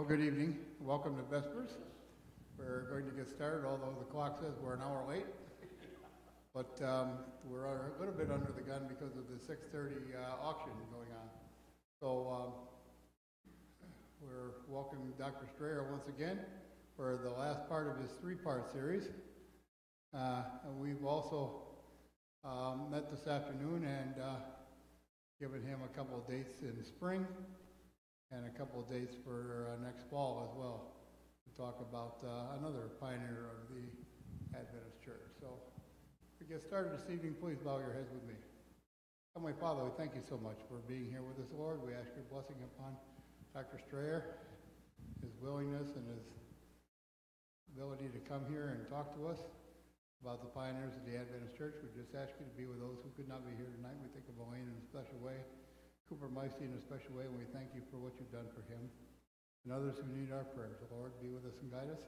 good evening. Welcome to Vespers. We're going to get started, although the clock says we're an hour late. But we're a little bit under the gun because of the 6:30 auction going on. So we're welcoming Dr. Strayer once again for the last part of his three-part series. And we've also met this afternoon and given him a couple of dates in spring and a couple of dates for next fall as well to talk about another pioneer of the Adventist Church. So to get started this evening, please bow your heads with me. Heavenly Father, we thank you so much for being here with us, Lord. We ask your blessing upon Dr. Strayer, his willingness and his ability to come here and talk to us about the pioneers of the Adventist Church. We just ask you to be with those who could not be here tonight. We think of Elaine in a special way, Cooper Meisty in a special way, and we thank you for what you've done for him and others who need our prayers. Lord, be with us and guide us.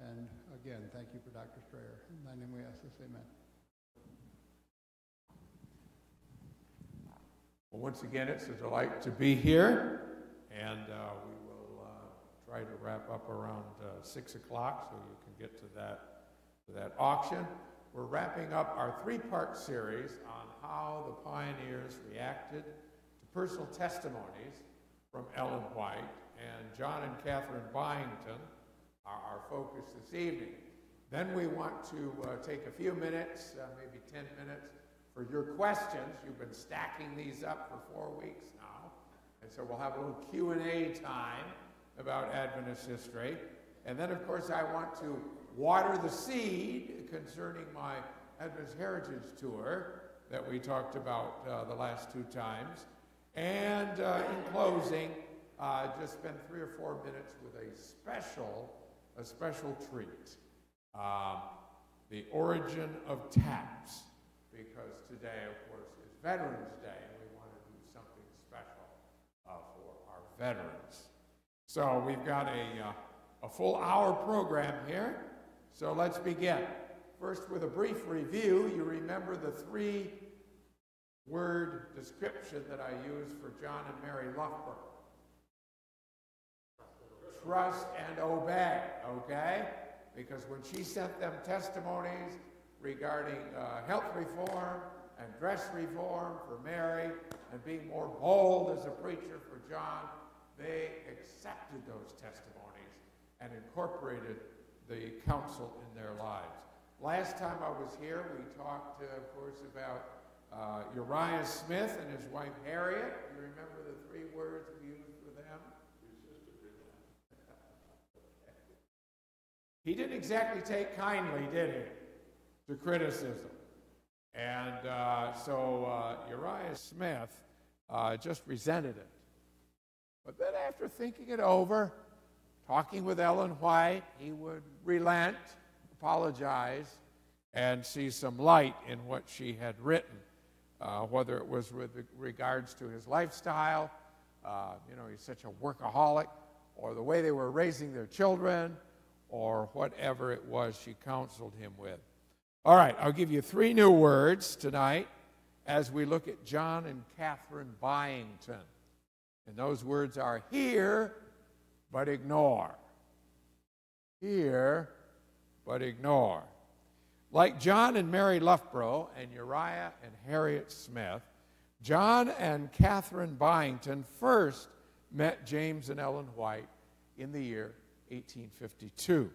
And again, thank you for Dr. Strayer. In thy name we ask this, amen. Well, once again, it's a delight to be here, and we will try to wrap up around 6 o'clock so you can get to that auction. We're wrapping up our three-part series on how the pioneers reacted to personal testimonies from Ellen White, and John and Catherine Byington are our focus this evening. Then we want to take a few minutes, maybe 10 minutes, for your questions. You've been stacking these up for 4 weeks now, and so we'll have a little Q&A time about Adventist history. And then, of course, I want to water the seed concerning my Adventist Heritage Tour that we talked about the last 2 times. And in closing, just spend 3 or 4 minutes with a special treat. The origin of taps, because today, of course, is Veterans Day, and we want to do something special for our veterans. So we've got a full hour program here, so let's begin. First, with a brief review, you remember the 3-word description that I used for John and Mary Loughborough. Trust and obey, okay? Because when she sent them testimonies regarding health reform and dress reform for Mary and being more bold as a preacher for John, they accepted those testimonies and incorporated the counsel in their lives. Last time I was here, we talked, of course, about Uriah Smith and his wife Harriet. You remember the 3 words we used for them? He didn't exactly take kindly, did he, to criticism. And so Uriah Smith just resented it. But then after thinking it over, talking with Ellen White, he would relent, apologize, and see some light in what she had written, whether it was with regards to his lifestyle, he's such a workaholic, or the way they were raising their children, or whatever it was she counseled him with. All right, I'll give you 3 new words tonight as we look at John and Catherine Byington. And those words are hear, but ignore. Hear, but ignore. Like John and Mary Loughborough and Uriah and Harriet Smith, John and Catherine Byington first met James and Ellen White in the year 1852,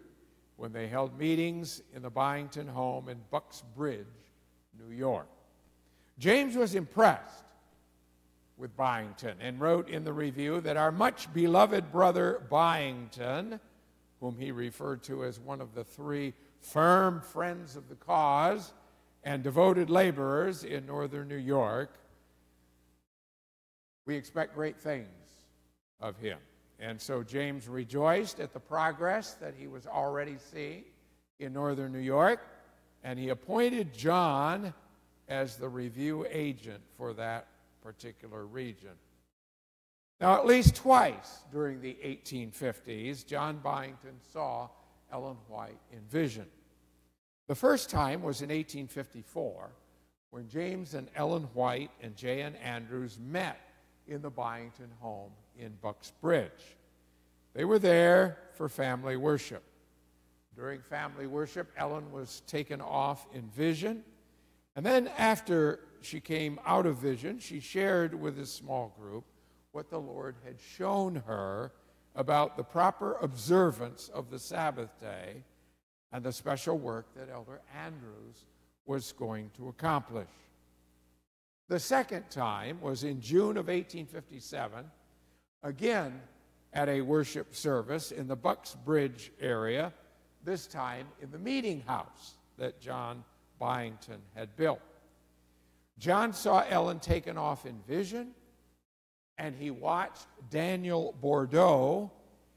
when they held meetings in the Byington home in Bucks Bridge, New York. James was impressed with Byington and wrote in the review that our much beloved brother Byington, whom he referred to as one of the 3 firm friends of the cause and devoted laborers in northern New York, we expect great things of him. And so James rejoiced at the progress that he was already seeing in northern New York, and he appointed John as the review agent for that particular region. Now, at least twice during the 1850s, John Byington saw Ellen White in vision. The first time was in 1854, when James and Ellen White and J.N. Andrews met in the Byington home in Bucks Bridge. They were there for family worship. During family worship, Ellen was taken off in vision. And then after she came out of vision, she shared with this small group what the Lord had shown her about the proper observance of the Sabbath day and the special work that Elder Andrews was going to accomplish. The second time was in June of 1857, again at a worship service in the Bucksbridge area, this time in the meeting house that John Byington had built. John saw Ellen taken off in vision, and he watched Daniel Bordeaux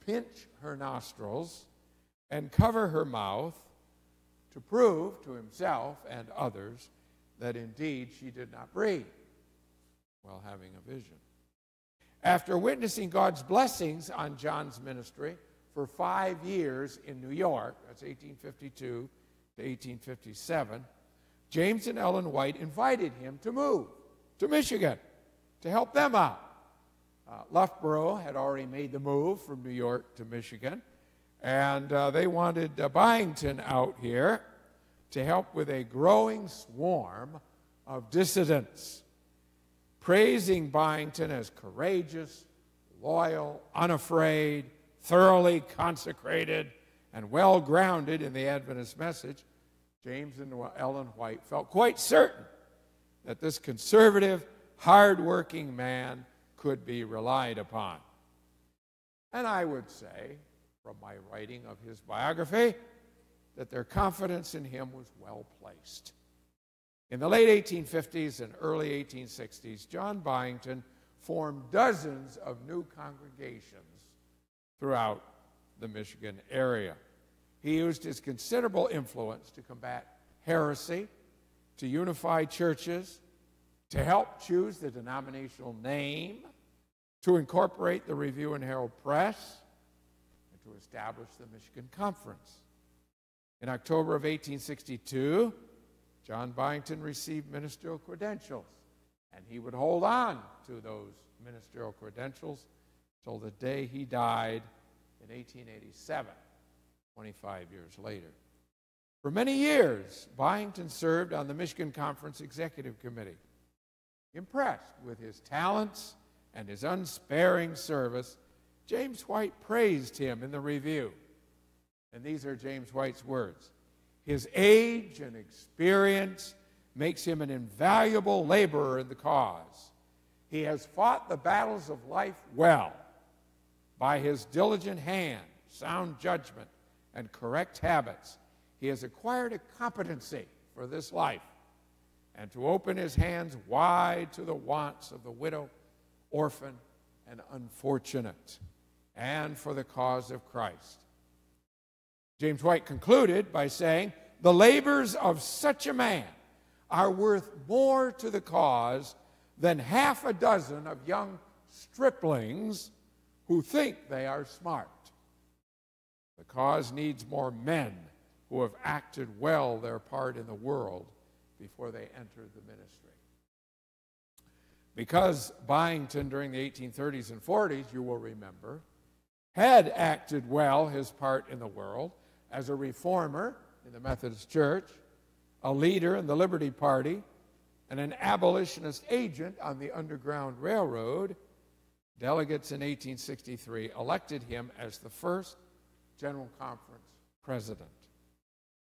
pinch her nostrils and cover her mouth to prove to himself and others that indeed she did not breathe while having a vision. After witnessing God's blessings on John's ministry for 5 years in New York, that's 1852 to 1857, James and Ellen White invited him to move to Michigan to help them out. Loughborough had already made the move from New York to Michigan, and they wanted Byington out here to help with a growing swarm of dissidents, praising Byington as courageous, loyal, unafraid, thoroughly consecrated, and well-grounded in the Adventist message. James and Ellen White felt quite certain that this conservative, hard-working man could be relied upon. And I would say, from my writing of his biography, that their confidence in him was well placed. In the late 1850s and early 1860s, John Byington formed dozens of new congregations throughout the Michigan area. He used his considerable influence to combat heresy, to unify churches, to help choose the denominational name, to incorporate the Review and Herald Press, and to establish the Michigan Conference. In October of 1862, John Byington received ministerial credentials, and he would hold on to those ministerial credentials till the day he died in 1887, 25 years later. For many years, Byington served on the Michigan Conference Executive Committee. Impressed with his talents and his unsparing service, James White praised him in the review. And these are James White's words: "His age and experience makes him an invaluable laborer in the cause. He has fought the battles of life well. By his diligent hand, sound judgment, and correct habits, he has acquired a competency for this life, and to open his hands wide to the wants of the widow, orphan, and unfortunate, and for the cause of Christ." James White concluded by saying, "The labors of such a man are worth more to the cause than half a dozen of young striplings who think they are smart. The cause needs more men who have acted well their part in the world before they entered the ministry." Because Byington, during the 1830s and 40s, you will remember, had acted well his part in the world as a reformer in the Methodist Church, a leader in the Liberty Party, and an abolitionist agent on the Underground Railroad, delegates in 1863 elected him as the first General Conference president.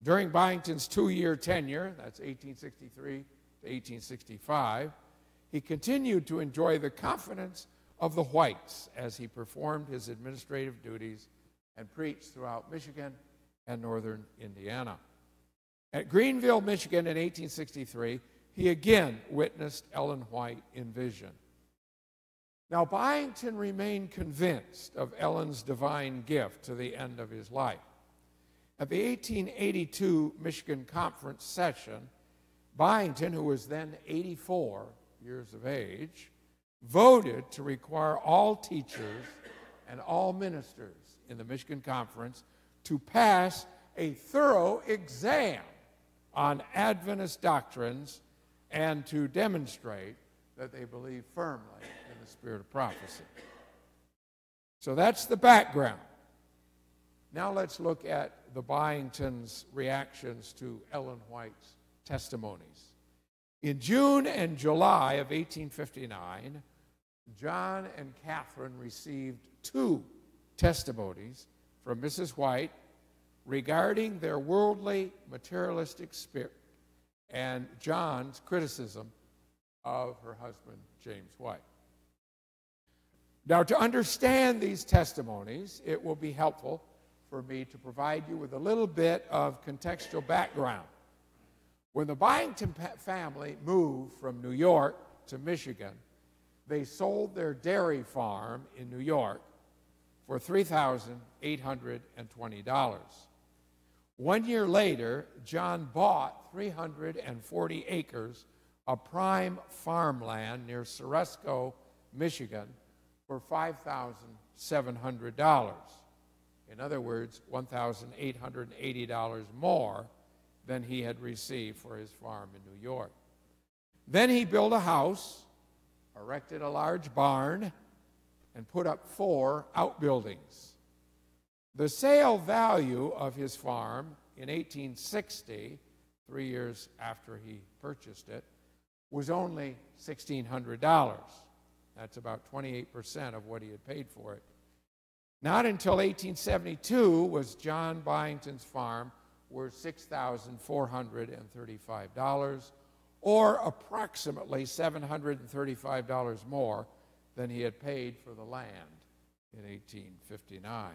During Byington's 2-year tenure, that's 1863 to 1865, he continued to enjoy the confidence of the Whites as he performed his administrative duties and preached throughout Michigan and northern Indiana. At Greenville, Michigan in 1863, he again witnessed Ellen White in vision. Now, Byington remained convinced of Ellen's divine gift to the end of his life. At the 1882 Michigan Conference session, Byington, who was then 84 years of age, voted to require all teachers and all ministers in the Michigan Conference to pass a thorough exam on Adventist doctrines and to demonstrate that they believe firmly in the spirit of prophecy. So that's the background. Now let's look at the Byingtons' reactions to Ellen White's testimonies. In June and July of 1859, John and Catherine received 2 testimonies from Mrs. White regarding their worldly, materialistic spirit and John's criticism of her husband, James White. Now, to understand these testimonies, it will be helpful for me to provide you with a little bit of contextual background. When the Byington family moved from New York to Michigan, they sold their dairy farm in New York for $3,820. 1 year later, John bought 340 acres of prime farmland near Ceresco, Michigan, for $5,700. In other words, $1,880 more than he had received for his farm in New York. Then he built a house, erected a large barn, and put up 4 outbuildings. The sale value of his farm in 1860, 3 years after he purchased it, was only $1,600. That's about 28% of what he had paid for it. Not until 1872 was John Byington's farm worth $6,435, or approximately $735 more than he had paid for the land in 1859.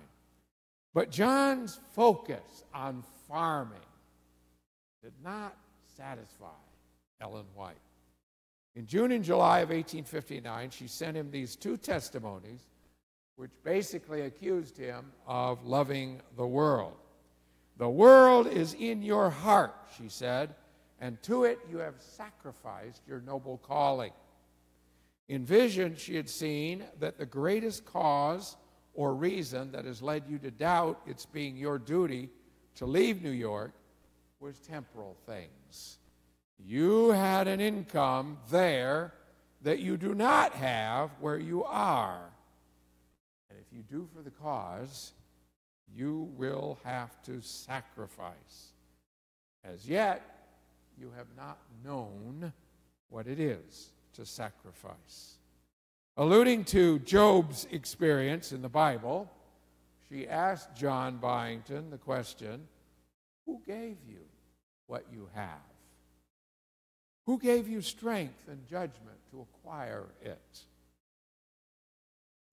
But John's focus on farming did not satisfy Ellen White. In June and July of 1859, she sent him these 2 testimonies which basically accused him of loving the world. The world is in your heart, she said, and to it you have sacrificed your noble calling. In vision, she had seen that the greatest cause or reason that has led you to doubt its being your duty to leave New York was temporal things. You had an income there that you do not have where you are. And if you do for the cause, you will have to sacrifice. As yet, you have not known what it is to sacrifice. Alluding to Job's experience in the Bible, she asked John Byington the question, who gave you what you have? Who gave you strength and judgment to acquire it?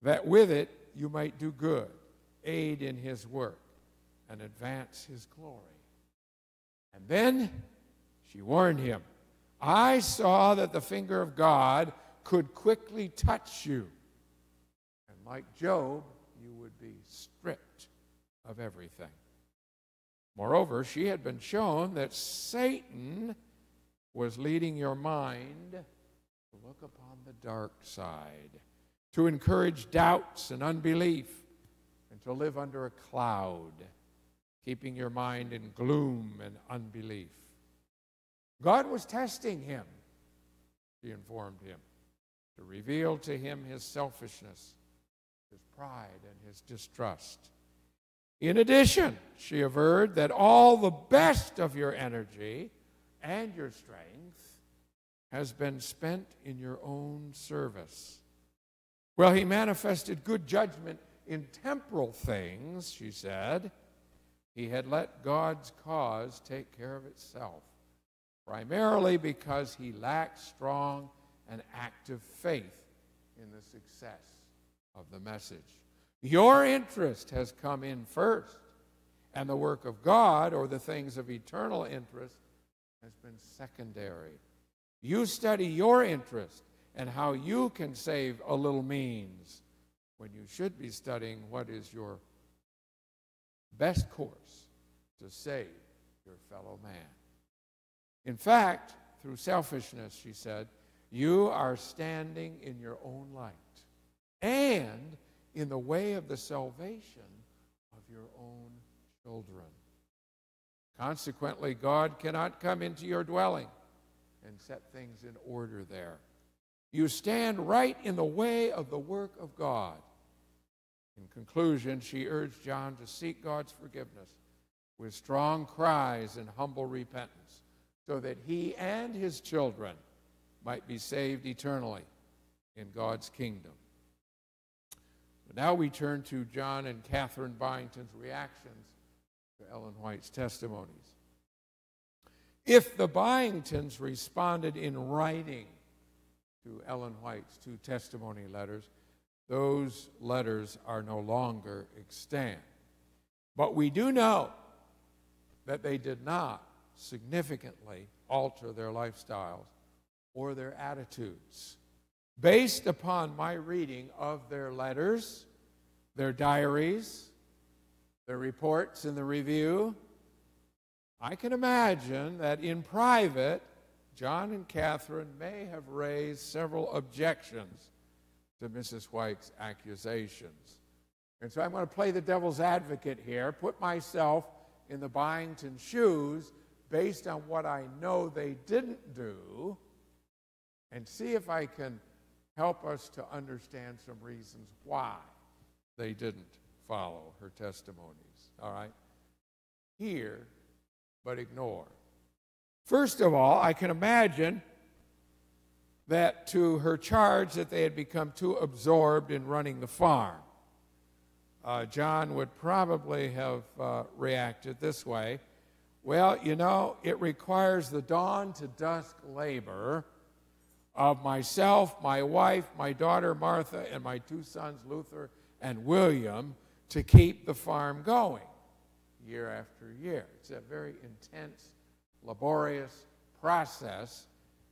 That with it you might do good, aid in his work, and advance his glory. And then she warned him, I saw that the finger of God could quickly touch you. And like Job, you would be stripped of everything. Moreover, she had been shown that Satan was leading your mind to look upon the dark side, to encourage doubts and unbelief, and to live under a cloud, keeping your mind in gloom and unbelief. God was testing him, she informed him, to reveal to him his selfishness, his pride, and his distrust. In addition, she averred that all the best of your energy and your strength has been spent in your own service. Well, he manifested good judgment in temporal things, she said. He had let God's cause take care of itself, primarily because he lacked strong and active faith in the success of the message. Your interest has come in first, and the work of God, or the things of eternal interest, has been secondary. You study your interest and how you can save a little means, when you should be studying what is your best course to save your fellow man. In fact, through selfishness, she said, you are standing in your own light and in the way of the salvation of your own children. Consequently, God cannot come into your dwelling and set things in order there. You stand right in the way of the work of God. In conclusion, she urged John to seek God's forgiveness with strong cries and humble repentance, so that he and his children might be saved eternally in God's kingdom. But now we turn to John and Catherine Byington's reactions to Ellen White's testimonies. If the Byingtons responded in writing to Ellen White's 2 testimony letters, those letters are no longer extant. But we do know that they did not significantly alter their lifestyles or their attitudes. Based upon my reading of their letters, their diaries, their reports in the review, I can imagine that in private, John and Catherine may have raised several objections to Mrs. White's accusations. And so I'm going to play the devil's advocate here, put myself in the Byington shoes based on what I know they didn't do, and see if I can help us to understand some reasons why they didn't follow her testimonies. All right? Hear, but ignore. First of all, I can imagine that to her charge that they had become too absorbed in running the farm, John would probably have reacted this way. Well, you know, it requires the dawn to dusk labor of myself, my wife, my daughter Martha, and my 2 sons Luther and William to keep the farm going year after year. It's a very intense, laborious process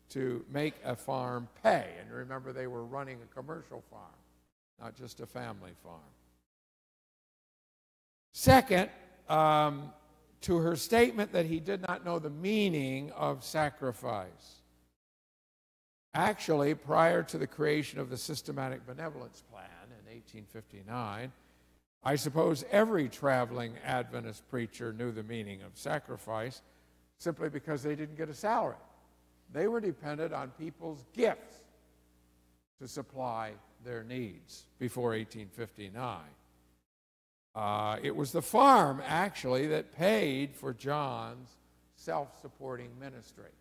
to make a farm pay. And remember, they were running a commercial farm, not just a family farm. Second, to her statement that he did not know the meaning of sacrifice. Actually, prior to the creation of the Systematic Benevolence Plan in 1859, I suppose every traveling Adventist preacher knew the meaning of sacrifice simply because they didn't get a salary. They were dependent on people's gifts to supply their needs before 1859. It was the farm, actually, that paid for John's self-supporting ministry.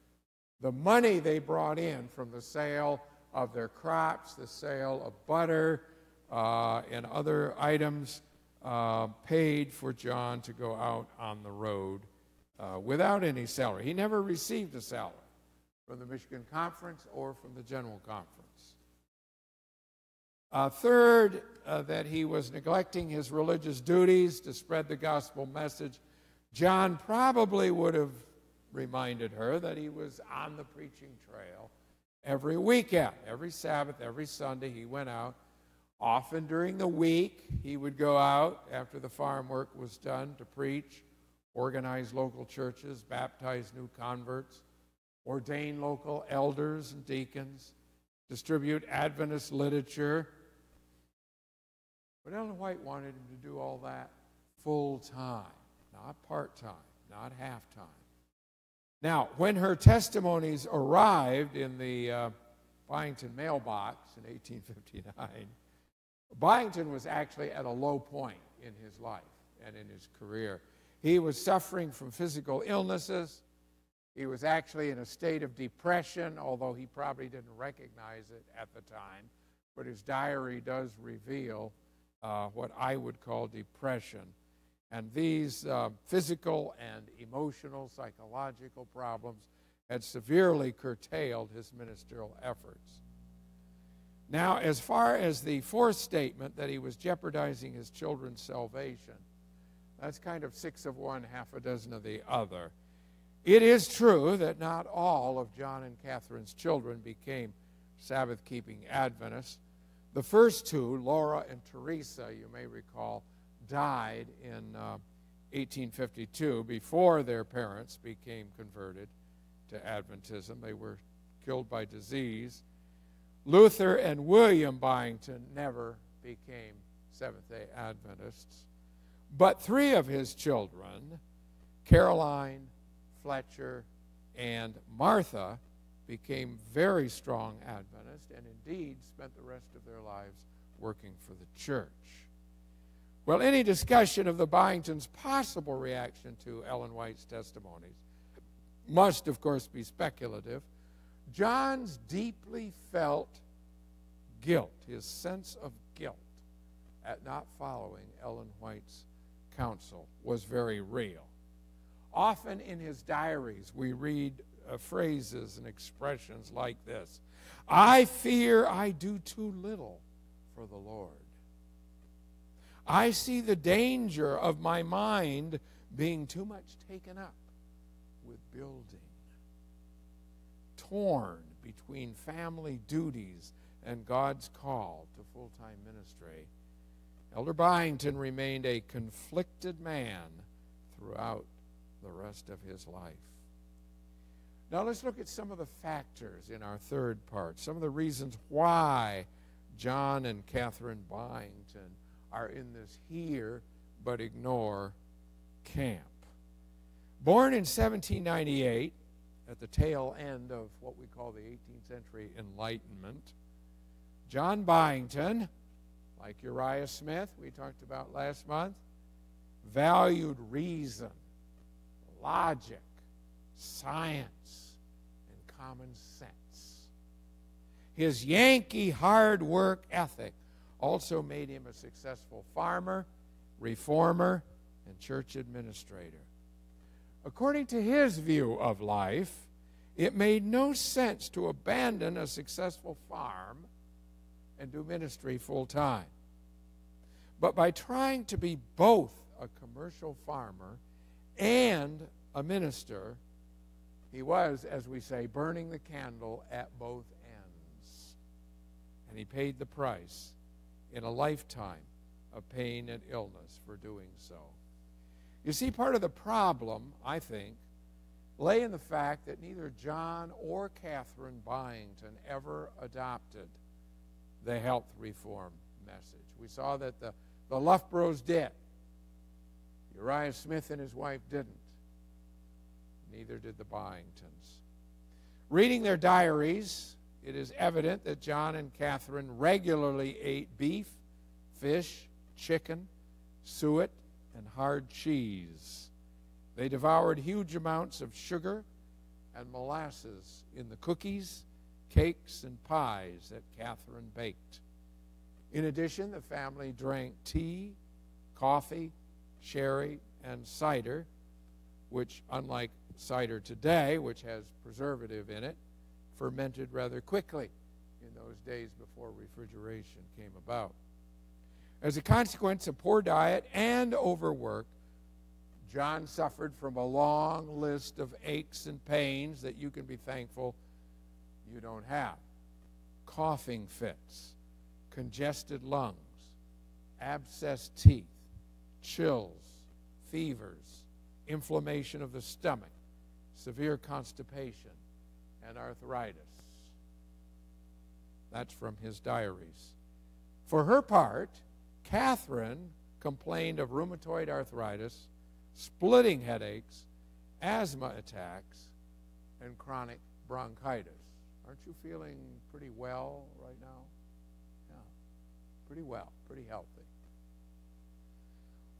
The money they brought in from the sale of their crops, the sale of butter, and other items paid for John to go out on the road without any salary. He never received a salary from the Michigan Conference or from the General Conference. Third, that he was neglecting his religious duties to spread the gospel message. John probably would have reminded her that he was on the preaching trail every weekend, every Sabbath, every Sunday he went out. Often during the week, he would go out after the farm work was done to preach, organize local churches, baptize new converts, ordain local elders and deacons, distribute Adventist literature. But Ellen White wanted him to do all that full-time, not part-time, not half-time. Now, when her testimonies arrived in the Byington mailbox in 1859, Byington was actually at a low point in his life and in his career. He was suffering from physical illnesses. He was actually in a state of depression, although he probably didn't recognize it at the time. But his diary does reveal what I would call depression. And these physical and emotional, psychological problems had severely curtailed his ministerial efforts. Now, as far as the fourth statement that he was jeopardizing his children's salvation, that's kind of 6 of one, half a dozen of the other. It is true that not all of John and Catherine's children became Sabbath-keeping Adventists. The first 2, Laura and Teresa, you may recall, died in 1852 before their parents became converted to Adventism. They were killed by disease. Luther and William Byington never became Seventh-day Adventists. But 3 of his children, Caroline, Fletcher, and Martha, became very strong Adventists and indeed spent the rest of their lives working for the church. Well, any discussion of the Byingtons' possible reaction to Ellen White's testimonies must, of course, be speculative. John's deeply felt guilt, his sense of guilt at not following Ellen White's counsel, was very real. Often in his diaries, we read phrases and expressions like this: I fear I do too little for the Lord. I see the danger of my mind being too much taken up with building. Torn between family duties and God's call to full-time ministry, Elder Byington remained a conflicted man throughout the rest of his life. Now let's look at some of the factors in our third part, some of the reasons why John and Catherine Byington are in this hear but ignore camp. Born in 1798, at the tail end of what we call the 18th century Enlightenment, John Byington, like Uriah Smith we talked about last month, valued reason, logic, science, and common sense. His Yankee hard work ethic also made him a successful farmer, reformer, and church administrator. According to his view of life, it made no sense to abandon a successful farm and do ministry full time. But by trying to be both a commercial farmer and a minister, he was, as we say, burning the candle at both ends. And he paid the price in a lifetime of pain and illness for doing so. You see, part of the problem, I think, lay in the fact that neither John or Catherine Byington ever adopted the health reform message. We saw that the Loughboroughs did. Uriah Smith and his wife didn't. Neither did the Byingtons. Reading their diaries, it is evident that John and Catherine regularly ate beef, fish, chicken, suet, and hard cheese. They devoured huge amounts of sugar and molasses in the cookies, cakes, and pies that Catherine baked. In addition, the family drank tea, coffee, sherry, and cider, which, unlike cider today, which has preservative in it, fermented rather quickly in those days before refrigeration came about. As a consequence of poor diet and overwork, John suffered from a long list of aches and pains that you can be thankful you don't have. Coughing fits, congested lungs, abscessed teeth, chills, fevers, inflammation of the stomach, severe constipation, and arthritis. That's from his diaries. For her part, Catherine complained of rheumatoid arthritis, splitting headaches, asthma attacks, and chronic bronchitis. Aren't you feeling pretty well right now? Yeah, pretty well, pretty healthy.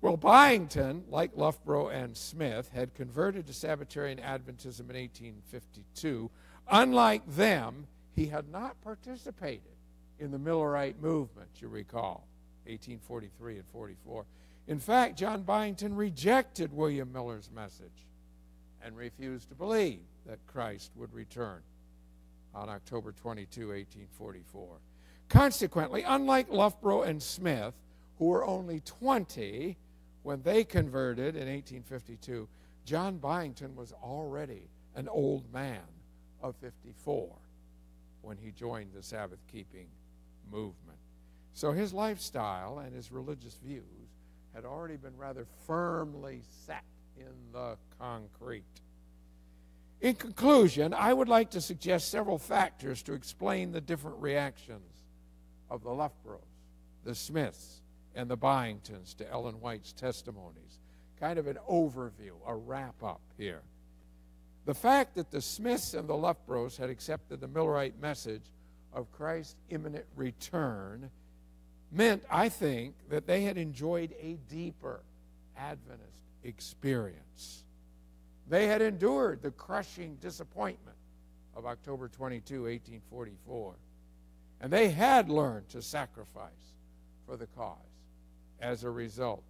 Well, Byington, like Loughborough and Smith, had converted to Sabbatarian Adventism in 1852. Unlike them, he had not participated in the Millerite movement, you recall, 1843 and 44. In fact, John Byington rejected William Miller's message and refused to believe that Christ would return on October 22, 1844. Consequently, unlike Loughborough and Smith, who were only 20 when they converted in 1852, John Byington was already an old man of 54 when he joined the Sabbath-keeping movement. So his lifestyle and his religious views had already been rather firmly set in the concrete. In conclusion, I would like to suggest several factors to explain the different reactions of the Loughboroughs, the Smiths, and the Byingtons to Ellen White's testimonies. Kind of an overview, a wrap-up here. The fact that the Smiths and the Loughboroughs had accepted the Millerite message of Christ's imminent return meant, I think, that they had enjoyed a deeper Adventist experience. They had endured the crushing disappointment of October 22, 1844, and they had learned to sacrifice for the cause as a result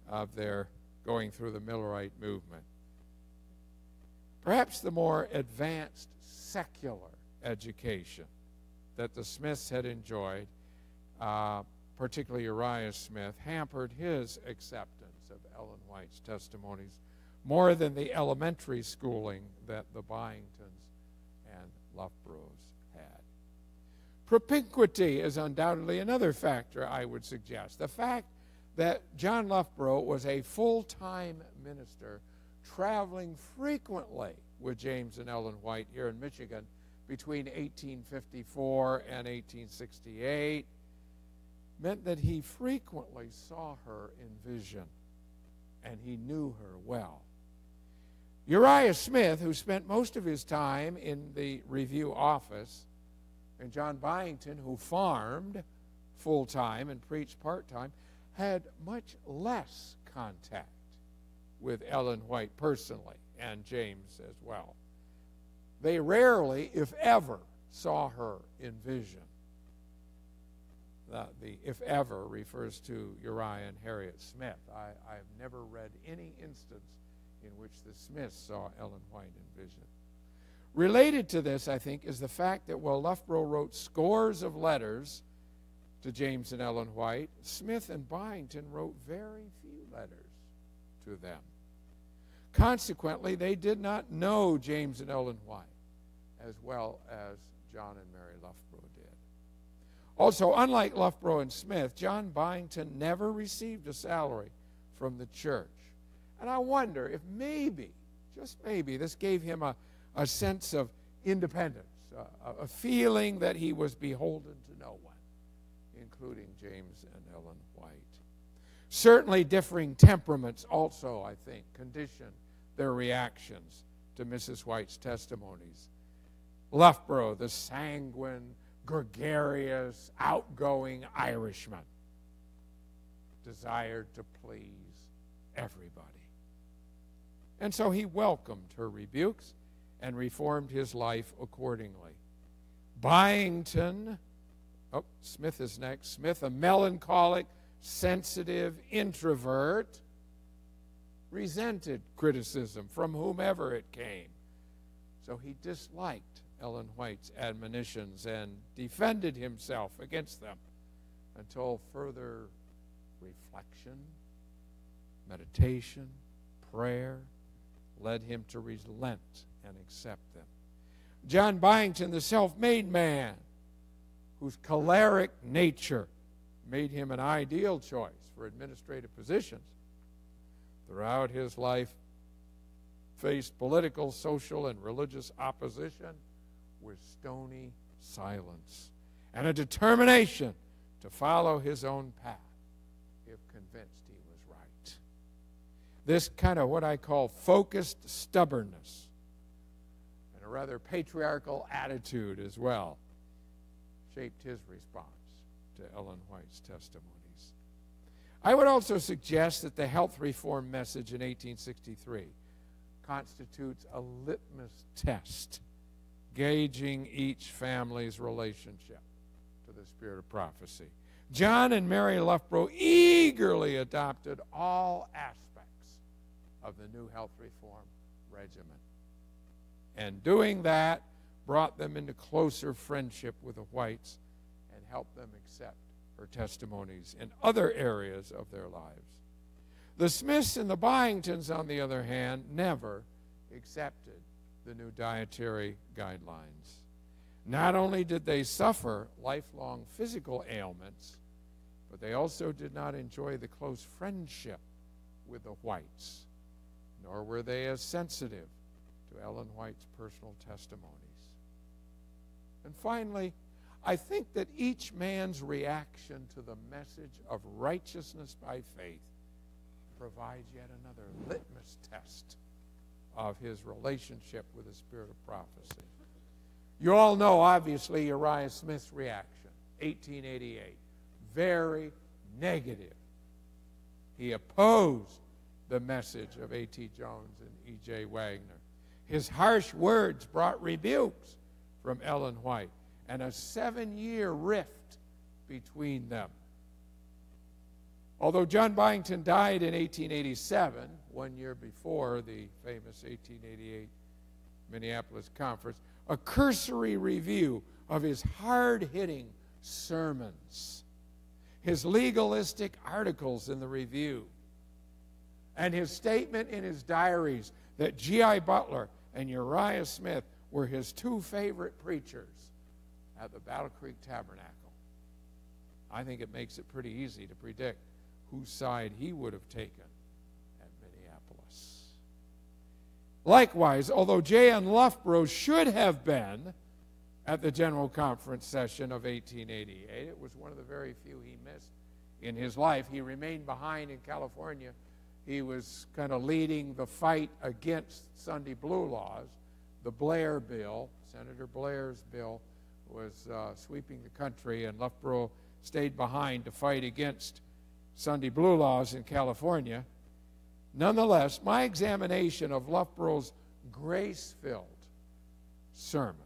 of their going through the Millerite movement. Perhaps the more advanced secular education that the Smiths had enjoyed, particularly Uriah Smith, hampered his acceptance of Ellen White's testimonies more than the elementary schooling that the Byingtons and Loughboroughs had. Propinquity is undoubtedly another factor, I would suggest. The fact that John Loughborough was a full-time minister traveling frequently with James and Ellen White here in Michigan between 1854 and 1868 meant that he frequently saw her in vision, and he knew her well. Uriah Smith, who spent most of his time in the review office, and John Byington, who farmed full-time and preached part-time, had much less contact with Ellen White personally, and James as well. They rarely, if ever, saw her in vision. The if ever refers to Uriah and Harriet Smith. I've never read any instance in which the Smiths saw Ellen White in vision. Related to this, I think, is the fact that while Loughborough wrote scores of letters to James and Ellen White, Smith and Byington wrote very few letters to them. Consequently, they did not know James and Ellen White as well as John and Mary Loughborough did. Also, unlike Loughborough and Smith, John Byington never received a salary from the church. And I wonder if maybe, just maybe, this gave him a sense of independence, a feeling that he was beholden to no one, including James and Ellen White. Certainly differing temperaments also, I think, conditioned their reactions to Mrs. White's testimonies. Loughborough, the sanguine, gregarious, outgoing Irishman, desired to please everybody. And so he welcomed her rebukes and reformed his life accordingly. Byington, Smith is next. Smith, a melancholic, sensitive introvert, resented criticism from whomever it came. So he disliked Ellen White's admonitions and defended himself against them until further reflection, meditation, prayer led him to relent and accept them. John Byington, the self-made man, whose choleric nature made him an ideal choice for administrative positions, throughout his life faced political, social, and religious opposition with stony silence and a determination to follow his own path if convinced he was right. This kind of what I call focused stubbornness and a rather patriarchal attitude as well shaped his response to Ellen White's testimonies. I would also suggest that the health reform message in 1863 constitutes a litmus test gauging each family's relationship to the spirit of prophecy. John and Mary Loughborough eagerly adopted all aspects of the new health reform regimen. And doing that brought them into closer friendship with the Whites and helped them accept her testimonies in other areas of their lives. The Smiths and the Byingtons, on the other hand, never accepted the new dietary guidelines. Not only did they suffer lifelong physical ailments, but they also did not enjoy the close friendship with the Whites, nor were they as sensitive to Ellen White's personal testimonies. And finally, I think that each man's reaction to the message of righteousness by faith provides yet another litmus test of his relationship with the spirit of prophecy. You all know, obviously, Uriah Smith's reaction, 1888. very negative. He opposed the message of A.T. Jones and E.J. Wagner. His harsh words brought rebukes from Ellen White and a 7-year rift between them. Although John Byington died in 1887, 1 year before the famous 1888 Minneapolis Conference, a cursory review of his hard-hitting sermons, his legalistic articles in the Review, and his statement in his diaries that G.I. Butler and Uriah Smith were his 2 favorite preachers at the Battle Creek Tabernacle. I think it makes it pretty easy to predict whose side he would have taken at Minneapolis. Likewise, although J.N. Loughborough should have been at the General Conference session of 1888, it was one of the very few he missed in his life. He remained behind in California. He was kind of leading the fight against Sunday blue laws. The Blair bill, Senator Blair's bill, was sweeping the country, and Loughborough stayed behind to fight against Sunday blue laws in California. Nonetheless, my examination of Loughborough's grace-filled sermons,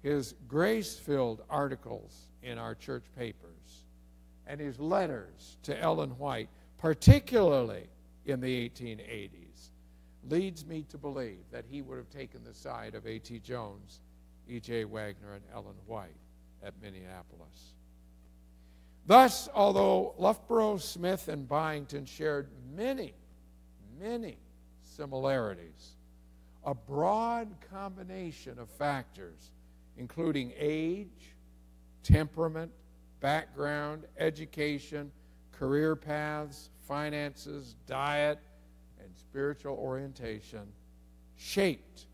his grace-filled articles in our church papers, and his letters to Ellen White, particularly in the 1880s, leads me to believe that he would have taken the side of A.T. Jones, E.J. Wagner, and Ellen White at Minneapolis. Thus, although Loughborough, Smith, and Byington shared many, many similarities, a broad combination of factors, including age, temperament, background, education, career paths, finances, diet, and spiritual orientation, shaped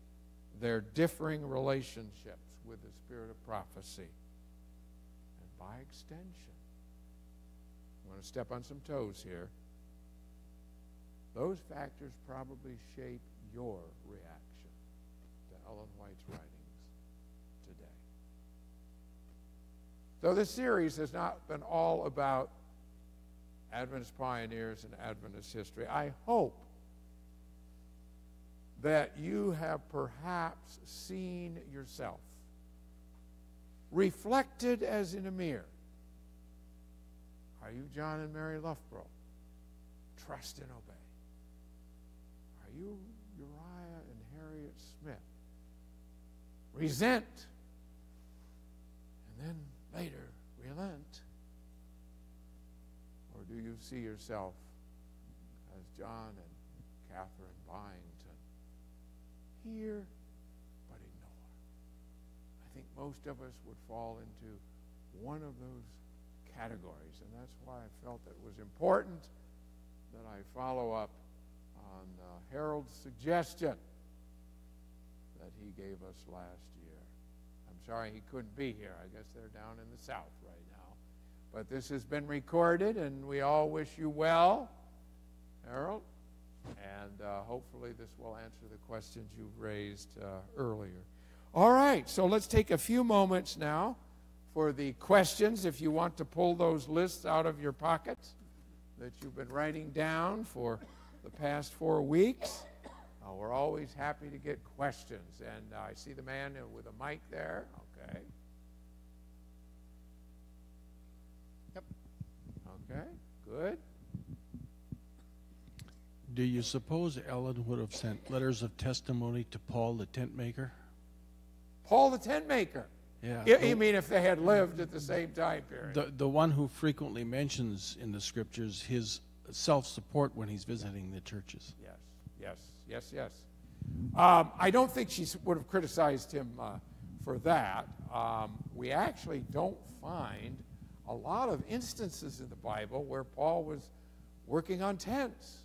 their differing relationships with the spirit of prophecy. And by extension, I'm going to step on some toes here, those factors probably shape your reaction to Ellen White's writings today. So this series has not been all about Adventist pioneers and Adventist history. I hope that you have perhaps seen yourself reflected as in a mirror. Are you John and Mary Loughborough? Trust and obey. Are you Uriah and Harriet Smith? Resent, and then later relent. Or do you see yourself as John and Catherine Byington? Hear, but ignore. I think most of us would fall into one of those categories, and that's why I felt it was important that I follow up on Harold's suggestion that he gave us last year. I'm sorry he couldn't be here. I guess they're down in the South right now. But this has been recorded, and we all wish you well, Harold. And hopefully this will answer the questions you've raised earlier. All right, so let's take a few moments now for the questions. If you want to pull those lists out of your pockets that you've been writing down for the past 4 weeks, we're always happy to get questions. And I see the man with a mic there. Okay. Yep. Okay, good. Do you suppose Ellen would have sent letters of testimony to Paul the tent maker? Paul the tent maker? Yeah. You mean if they had lived at the same time period? The one who frequently mentions in the scriptures his self-support when he's visiting the churches. Yes. I don't think she would have criticized him for that. We actually don't find a lot of instances in the Bible where Paul was working on tents.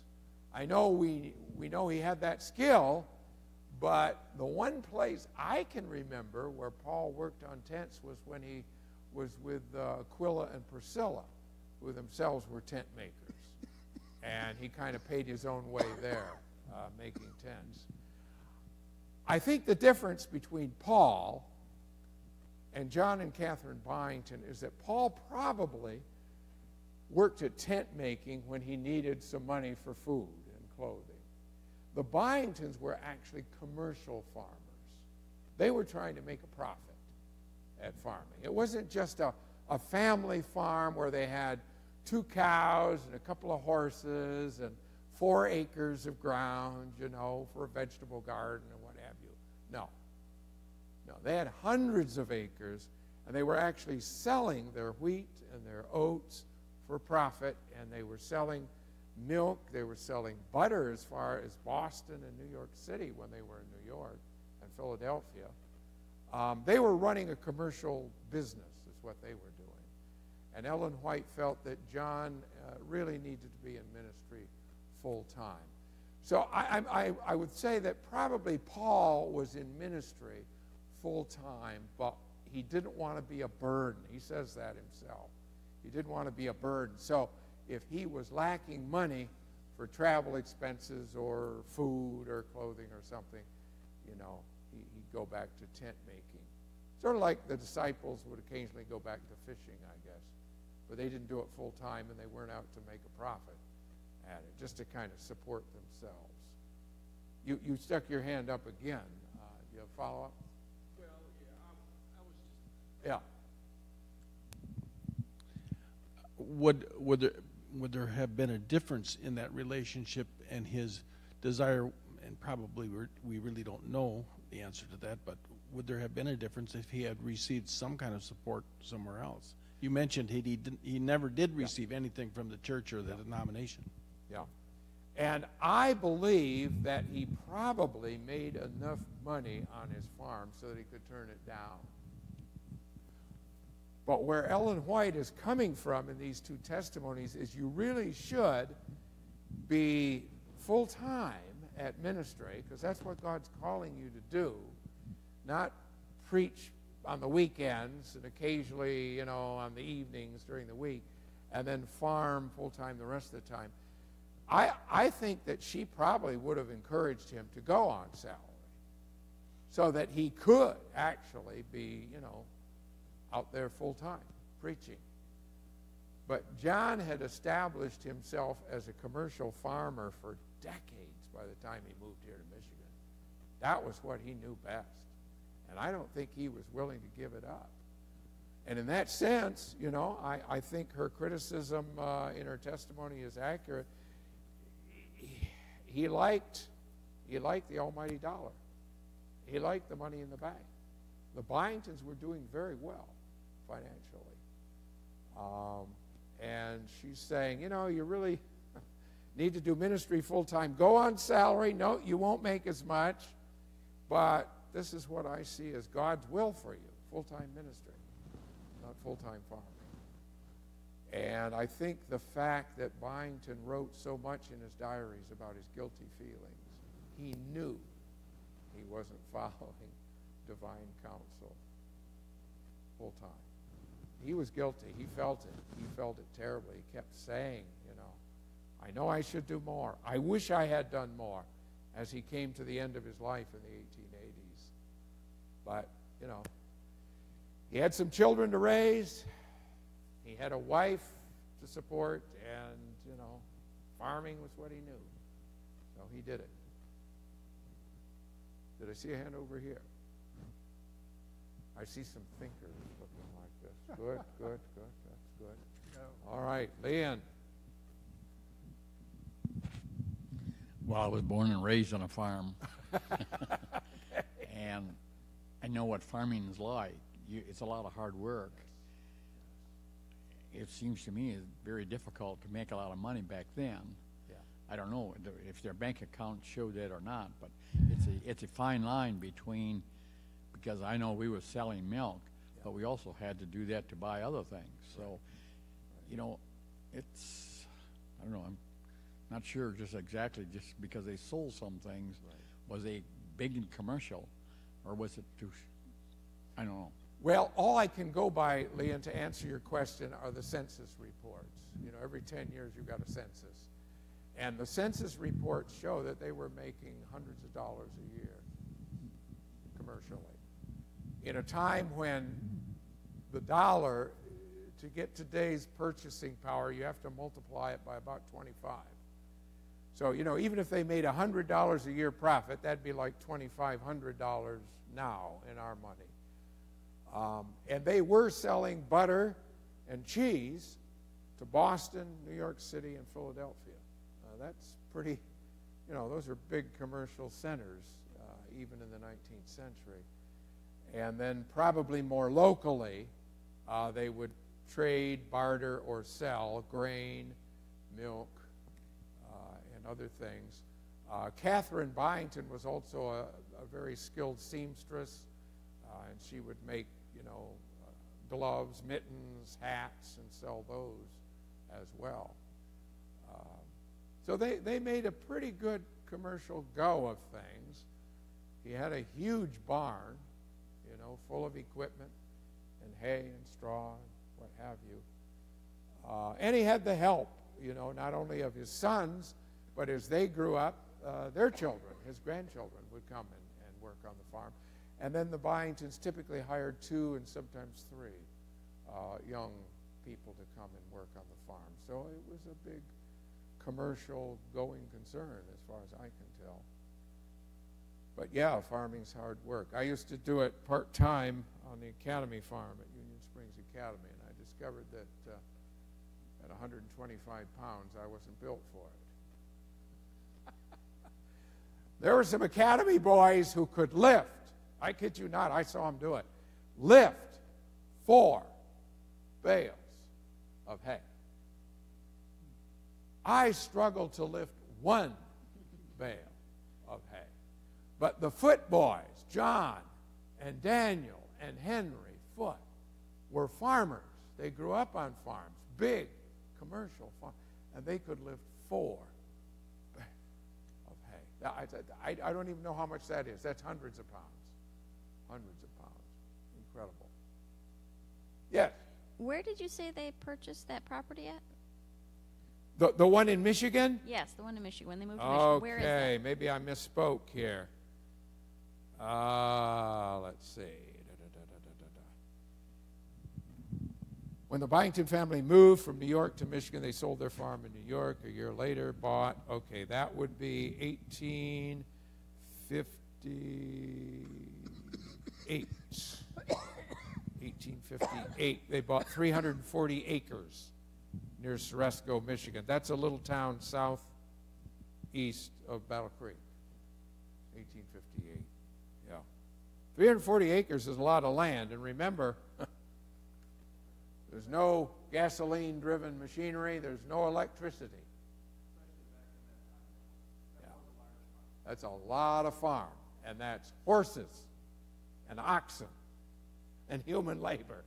I know we know he had that skill, but the one place I can remember where Paul worked on tents was when he was with Aquila and Priscilla, who themselves were tent makers. And he kind of paid his own way there, making tents. I think the difference between Paul and John and Catherine Byington is that Paul probably worked at tent making when he needed some money for food and clothing. The Byingtons were actually commercial farmers. They were trying to make a profit at farming. It wasn't just a family farm where they had 2 cows and a couple of horses and 4 acres of ground, you know, for a vegetable garden and what have you. No. No, they had hundreds of acres, and they were actually selling their wheat and their oats for profit, and they were selling milk, they were selling butter as far as Boston and New York City when they were in New York and Philadelphia. They were running a commercial business is what they were doing. And Ellen White felt that John really needed to be in ministry full time. So I would say that probably Paul was in ministry full time, but he didn't want to be a burden. He says that himself. He didn't want to be a burden. So if he was lacking money for travel expenses or food or clothing or something, you know, he'd go back to tent making. Sort of like the disciples would occasionally go back to fishing, I guess. But they didn't do it full time, and they weren't out to make a profit at it, just to kind of support themselves. You stuck your hand up again. Do you have a follow-up? Well, yeah, I was just... Yeah. Would there have been a difference in that relationship and his desire, and probably we really don't know the answer to that, but would there have been a difference if he had received some kind of support somewhere else? You mentioned he never did receive anything from the church or the denomination. Yeah. And I believe that he probably made enough money on his farm so that he could turn it down. But where Ellen White is coming from in these 2 testimonies is you really should be full-time at ministry, because that's what God's calling you to do, not preach on the weekends and occasionally, you know, on the evenings during the week, and then farm full-time the rest of the time. I think that she probably would have encouraged him to go on salary so that he could actually be, you know, out there full-time preaching. But John had established himself as a commercial farmer for decades by the time he moved here to Michigan. That was what he knew best. And I don't think he was willing to give it up. And in that sense, you know, I think her criticism in her testimony is accurate. He liked the almighty dollar. He liked the money in the bank. The Byingtons were doing very well financially. And she's saying, you know, you really need to do ministry full-time. Go on salary. No, you won't make as much. But this is what I see as God's will for you, full-time ministry, not full-time farming. And I think the fact that Byington wrote so much in his diaries about his guilty feelings, he knew he wasn't following divine counsel full-time. He was guilty. He felt it. He felt it terribly. He kept saying, you know, I know I should do more. I wish I had done more, as he came to the end of his life in the 1880s. But, you know, he had some children to raise. He had a wife to support, and, you know, farming was what he knew. So he did it. Did I see a hand over here? I see some thinkers looking like this. Good, good, good. That's good. All right, Leanne. Well, I was born and raised on a farm. And I know what farming is like. It's a lot of hard work. It seems to me it's very difficult to make a lot of money back then. Yeah. I don't know if their bank account showed that or not, but it's a fine line between, because I know we were selling milk, but we also had to do that to buy other things. So, you know, it's, I don't know, I'm not sure just exactly just because they sold some things, was a big and commercial, or was it too, I don't know. Well, all I can go by, Leanne, to answer your question are the census reports. You know, every 10 years you've got a census. And the census reports show that they were making hundreds of dollars a year commercially. In a time when the dollar, to get today's purchasing power, you have to multiply it by about 25. So, you know, even if they made $100 a year profit, that'd be like $2,500 now in our money. And they were selling butter and cheese to Boston, New York City, and Philadelphia. That's pretty, you know, those are big commercial centers, even in the 19th century. And then probably more locally, they would trade, barter, or sell grain, milk, and other things. Catherine Byington was also a very skilled seamstress, and she would make, you know, gloves, mittens, hats, and sell those as well. So they made a pretty good commercial go of things. He had a huge barn, you know, full of equipment and hay and straw and what have you. And he had the help, you know, not only of his sons, but as they grew up, their children, his grandchildren, would come and work on the farm. And then the Byingtons typically hired 2 and sometimes 3 young people to come and work on the farm. So it was a big commercial going concern as far as I can tell. But yeah, farming's hard work. I used to do it part-time on the Academy farm at Union Springs Academy, and I discovered that at 125 pounds, I wasn't built for it. There were some Academy boys who could lift. I kid you not, I saw them do it. Lift 4 bales of hay. I struggled to lift 1 bale of hay. But the Foot boys, John and Daniel and Henry Foot, were farmers. They grew up on farms, big commercial farms, and they could lift 4 bales of hay. I don't even know how much that is. That's hundreds of pounds. Hundreds of pounds. Incredible. Yes? Where did you say they purchased that property at? The one in Michigan? Yes, the one in Michigan. When they moved to Michigan, where is Okay, that? maybe I misspoke here. Let's see. When the Byington family moved from New York to Michigan, they sold their farm in New York. A year later, bought, okay, that would be 1858. 1858. They bought 340 acres near Ceresco, Michigan. That's a little town southeast of Battle Creek. 1858. Yeah. 340 acres is a lot of land. And remember, there's no gasoline-driven machinery. There's no electricity. Yeah. That's a lot of farm. And that's horses and oxen and human labor.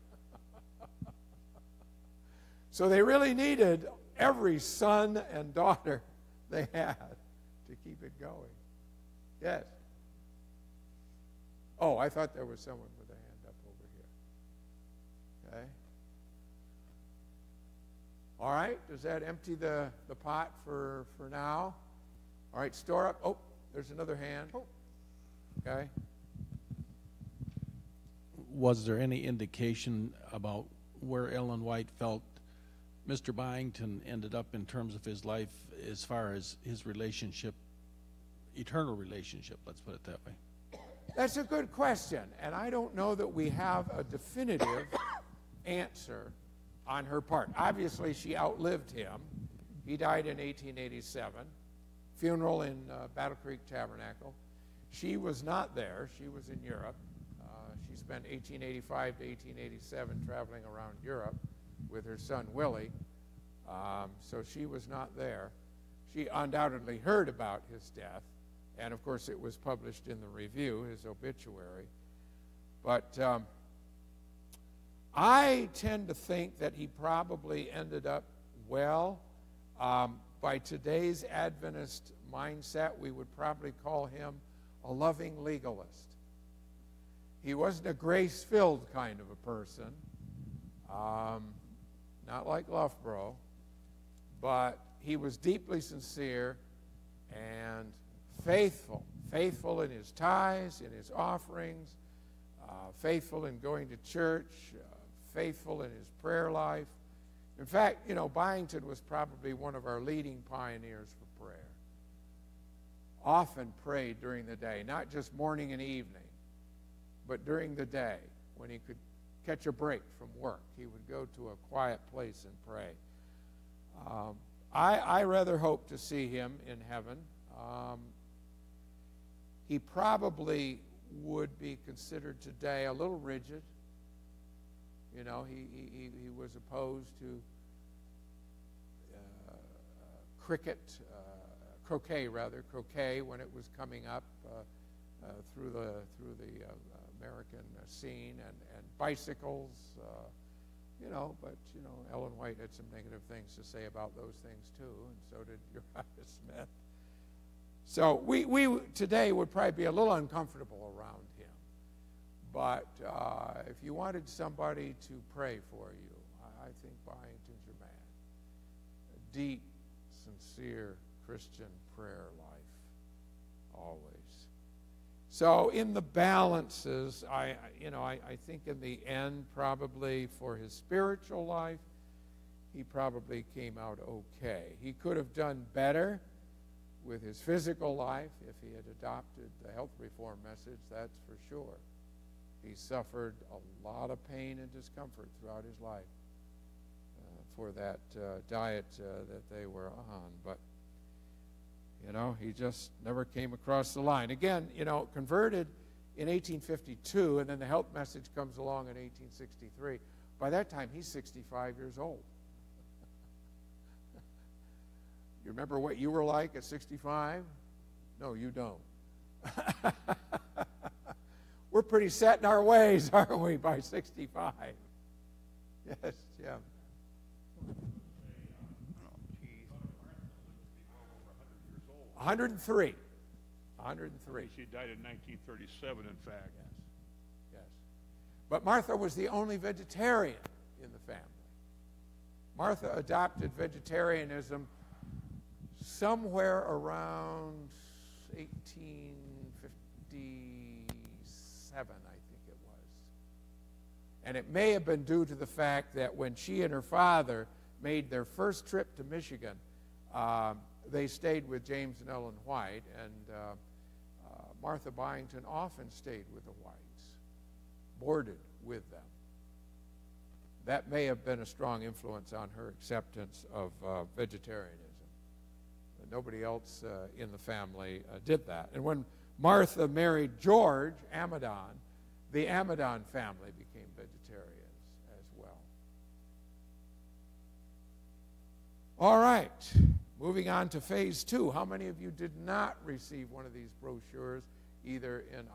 So they really needed every son and daughter they had to keep it going. Yes? Oh, I thought there was someone with a hand up over here. Okay. All right, does that empty the pot for now? All right, store up. Oh, there's another hand. Okay. Was there any indication about where Ellen White felt Mr. Byington ended up in terms of his life as far as his relationship, eternal relationship, let's put it that way? That's a good question, and I don't know that we have a definitive answer on her part. Obviously, she outlived him. He died in 1887. Funeral in Battle Creek Tabernacle. She was not there. She was in Europe. She spent 1885 to 1887 traveling around Europe with her son Willie, so she was not there. She undoubtedly heard about his death, and of course it was published in the Review, his obituary. But I tend to think that he probably ended up well. By today's Adventist mindset, we would probably call him a loving legalist. He wasn't a grace-filled kind of a person. Not like Loughborough, but he was deeply sincere and faithful in his tithes, in his offerings, faithful in going to church, faithful in his prayer life. In fact, you know, Byington was probably one of our leading pioneers for prayer. Often prayed during the day, not just morning and evening, but during the day when he could catch a break from work. He would go to a quiet place and pray. I rather hope to see him in heaven. He probably would be considered today a little rigid. You know, he was opposed to croquet when it was coming up through the American scene, and bicycles, you know, but, you know, Ellen White had some negative things to say about those things too, and so did Uriah Smith. So we today would probably be a little uncomfortable around him. But if you wanted somebody to pray for you, I think Byington's your man. A deep, sincere Christian prayer life, always. So in the balances, I think in the end, probably for his spiritual life, he probably came out okay. He could have done better with his physical life if he had adopted the health reform message, that's for sure. He suffered a lot of pain and discomfort throughout his life for that diet that they were on. But, you know, he just never came across the line. Again, you know, converted in 1852, and then the health message comes along in 1863. By that time, he's 65 years old. You remember what you were like at 65? No, you don't. We're pretty set in our ways, aren't we, by 65? Yes, Jim. 103. 103. She died in 1937, in fact. Yes. But Martha was the only vegetarian in the family. Martha adopted vegetarianism somewhere around 1857, I think it was. And it may have been due to the fact that when she and her father made their first trip to Michigan, they stayed with James and Ellen White, and Martha Byington often stayed with the Whites, boarded with them. That may have been a strong influence on her acceptance of vegetarianism. Nobody else in the family did that. And when Martha married George Amadon, the Amadon family became vegetarians as well. All right, moving on to phase 2. How many of you did not receive one of these brochures either in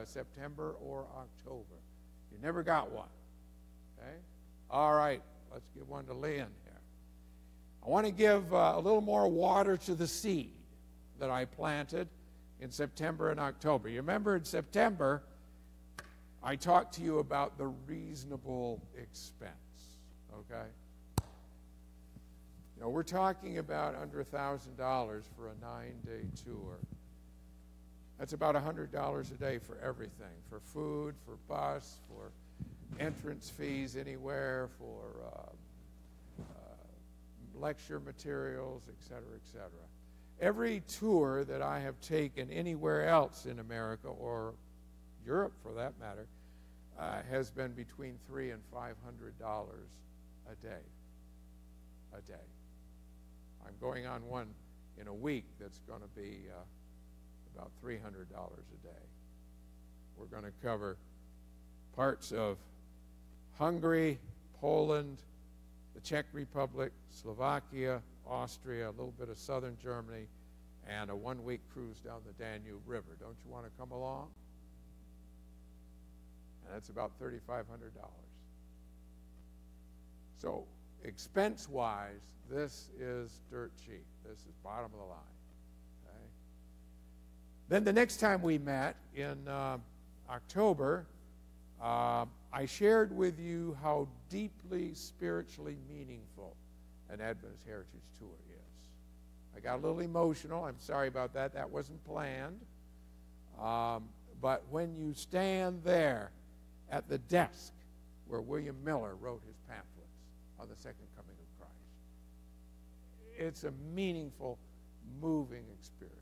September or October? You never got one. Okay? All right, let's give one to Leon here. I want to give a little more water to the seed that I planted in September and October. You remember in September, I talked to you about the reasonable expense, okay? You know, we're talking about under $1,000 for a 9-day tour. That's about $100 a day for everything, for food, for bus, for entrance fees anywhere, for lecture materials, et cetera, et cetera. Every tour that I have taken anywhere else in America, or Europe for that matter, has been between $300 and $500 a day. A day. I'm going on one in a week that's going to be about $300 a day. We're going to cover parts of Hungary, Poland, the Czech Republic, Slovakia, Austria, a little bit of southern Germany, and a one-week cruise down the Danube River. Don't you want to come along? And that's about $3,500. So expense-wise, this is dirt cheap. This is bottom of the line. Okay? Then the next time we met in October, I shared with you how deeply spiritually meaningful an Adventist Heritage Tour is. I got a little emotional. I'm sorry about that. That wasn't planned. But when you stand there at the desk where William Miller wrote his pamphlets on the second coming of Christ. It's a meaningful, moving experience.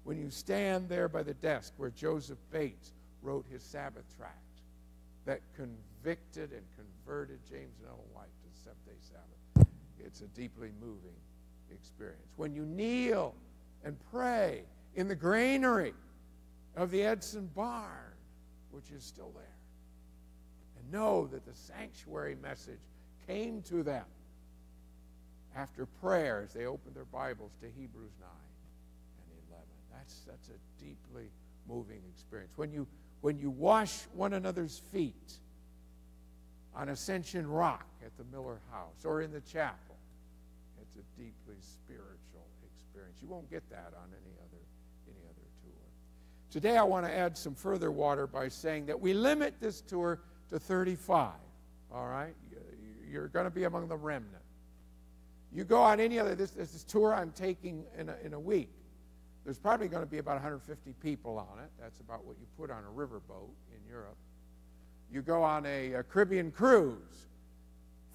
When you stand there by the desk where Joseph Bates wrote his Sabbath tract that convicted and converted James and Ellen White to the Seventh-day Sabbath, it's a deeply moving experience. When you kneel and pray in the granary of the Edson barn, which is still there, and know that the sanctuary message came to them after prayer as they opened their Bibles to Hebrews 9 and 11. That's a deeply moving experience. When you wash one another's feet on Ascension Rock at the Miller House or in the chapel, it's a deeply spiritual experience. You won't get that on any other tour. Today I want to add some further water by saying that we limit this tour to 35. All right? You're going to be among the remnant. You go on any other, this tour I'm taking in a week, there's probably going to be about 150 people on it. That's about what you put on a riverboat in Europe. You go on a Caribbean cruise,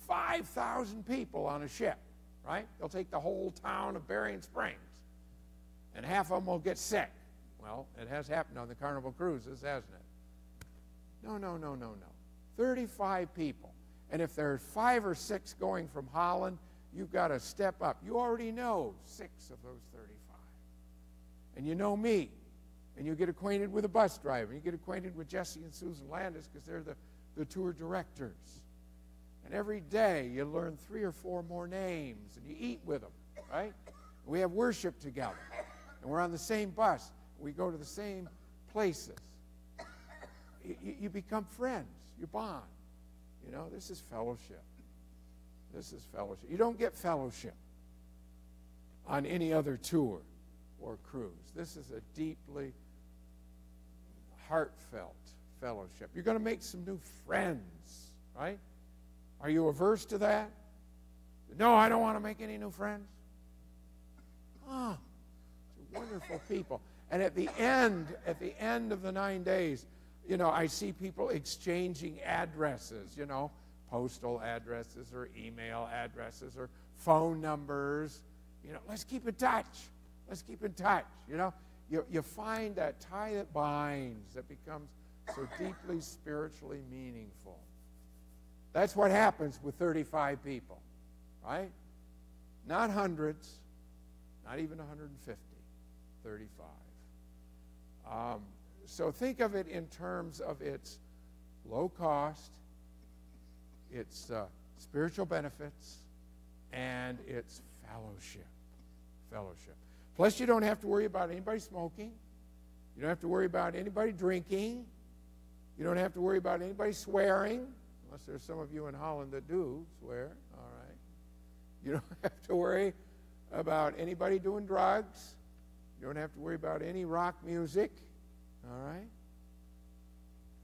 5,000 people on a ship, right? They'll take the whole town of Berrien Springs, and half of them will get sick. Well, it has happened on the Carnival cruises, hasn't it? No. 35 people. And if there's 5 or 6 going from Holland, you've got to step up. You already know 6 of those 35. And you know me. And you get acquainted with the bus driver. You get acquainted with Jesse and Susan Landis because they're the tour directors. And every day you learn 3 or 4 more names and you eat with them, right? We have worship together. And we're on the same bus. We go to the same places. You become friends. You bond. You know, this is fellowship. This is fellowship. You don't get fellowship on any other tour or cruise. This is a deeply heartfelt fellowship. You're going to make some new friends, right? Are you averse to that? No, I don't want to make any new friends. Wonderful people. And at the end of the 9 days, you know, I see people exchanging addresses, you know, postal addresses or email addresses or phone numbers. You know, let's keep in touch. Let's keep in touch. You know, you find that tie that binds, that becomes so deeply spiritually meaningful. That's what happens with 35 people, right? Not hundreds, not even 150, 35. So think of it in terms of its low cost, its spiritual benefits, and its fellowship. Fellowship. Plus, you don't have to worry about anybody smoking. You don't have to worry about anybody drinking. You don't have to worry about anybody swearing, unless there's some of you in Holland that do swear. All right. You don't have to worry about anybody doing drugs. You don't have to worry about any rock music. All right?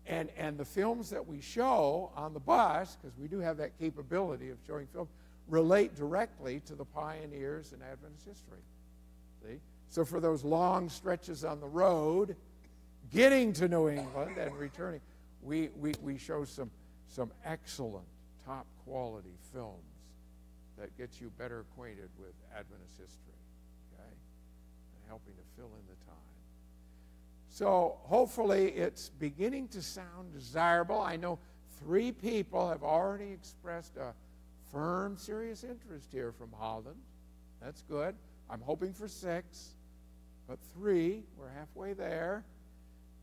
And the films that we show on the bus, because we do have that capability of showing films, relate directly to the pioneers in Adventist history. See? So for those long stretches on the road, getting to New England and returning, we show some excellent, top-quality films that get you better acquainted with Adventist history, okay? And helping to fill in the time. So hopefully it's beginning to sound desirable. I know 3 people have already expressed a firm, serious interest here from Holland. That's good. I'm hoping for 6, but 3, we're halfway there.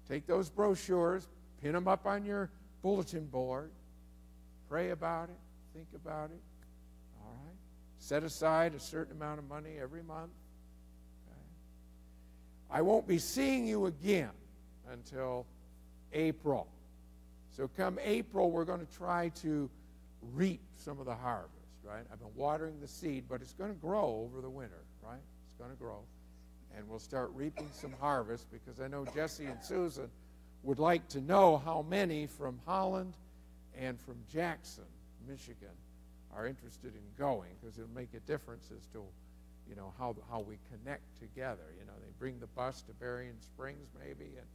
Take those brochures, pin them up on your bulletin board, pray about it, think about it, all right? Set aside a certain amount of money every month. I won't be seeing you again until April. So come April, we're going to try to reap some of the harvest, right? I've been watering the seed, but it's going to grow over the winter, right? It's going to grow. And we'll start reaping some harvest because I know Jesse and Susan would like to know how many from Holland and from Jackson, Michigan, are interested in going because it'll make a difference as to you know, how we connect together. You know, they bring the bus to Berrien Springs maybe, and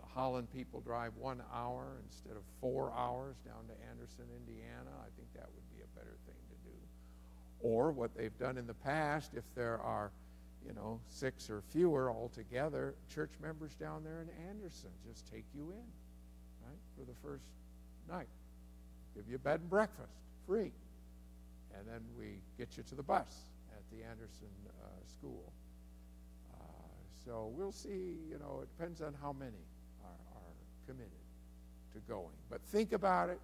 the Holland people drive 1 hour instead of 4 hours down to Anderson, Indiana. I think that would be a better thing to do. Or what they've done in the past, if there are, 6 or fewer altogether, church members down there in Anderson just take you in, right, for the first night. Give you bed and breakfast, free. And then we get you to the bus at the Anderson school. So we'll see, it depends on how many are committed to going. But think about it,